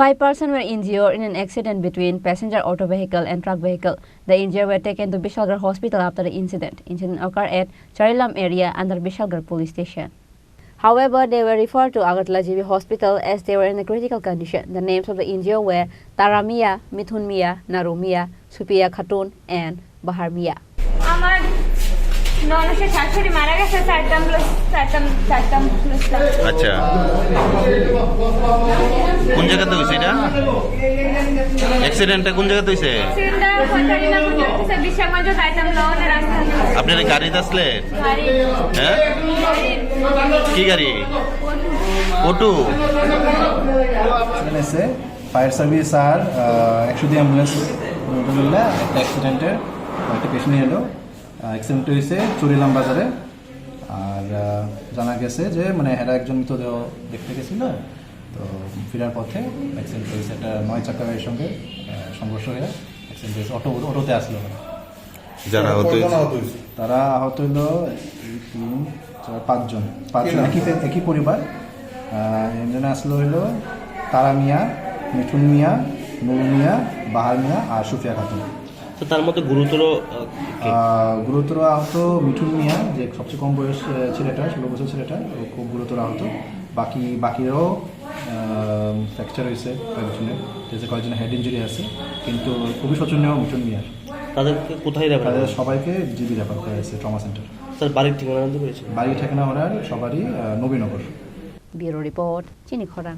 5 persons were injured in an accident between passenger auto vehicle and truck vehicle. The injured were taken to Bishalgarh Hospital after the incident. Incident occurred at Charilam area under Bishalgarh police station. However, they were referred to Agartala GB Hospital as they were in a critical condition. The names of the injured were Tara Mia, Mithun Mia, Naru Mia, Supiya Khatun, and Bahar Mia. আচ্ছা কোন জায়গাতে হইছে এটা অ্যাক্সিডেন্টটা কোন জায়গাতে হইছে আপনারা গাড়িতে আসলেন হ্যাঁ কি গাড়ি অটো এসে ফায়ার সার্ভিস আর 100 অ্যাম্বুলেন্স মোটরগুলা একটা অ্যাক্সিডেন্টের একটা পেশেন্ট এলো অ্যাক্সিডেন্ট হয়েছে চরিলাম বাজারে আর জানা গেছে যে মানে এরা একজন মৃতদেহ দেখতে গেছিল তো ফেরার পথে অ্যাক্সিডেন্ট হয়েছে একটা 9 চাকা গাড়ির সঙ্গে সংঘর্ষ হয়ে অ্যাক্সিডেন্ট হয়েছে অটোতে আসলো যারা আহত তারা আহত হলো 5 জন একই পরিবার এখানে আসলো হলো তারা মিয়া মিঠুন মিয়া নুরু মিয়া বাহার মিয়া আর সুফিয়া খাতুন। তো তার মধ্যে গুরুতর আহত মিঠুন মিয়া যে সবচেয়ে কম বয়স ছেলেটা 16 বছর ছেলেটা খুব গুরুতর আহত বাকিরাও ফ্র্যাকচার হয়েছে কয়েকজনের হেড ইঞ্জুরি আছে কিন্তু খুবই শোচনীয় মিঠুন মিয়ার। তাদেরকে কোথায় রেফার তাদের সবাইকে জিবি রেফার করা হয়েছে ট্রমা সেন্টার। স্যার বাড়ির ঠিকানা জানতে পেরেছেন? বাড়ির ঠিকানা ওনার সবারই নবীনগর। ব্যুরো রিপোর্ট চিনি খরাং।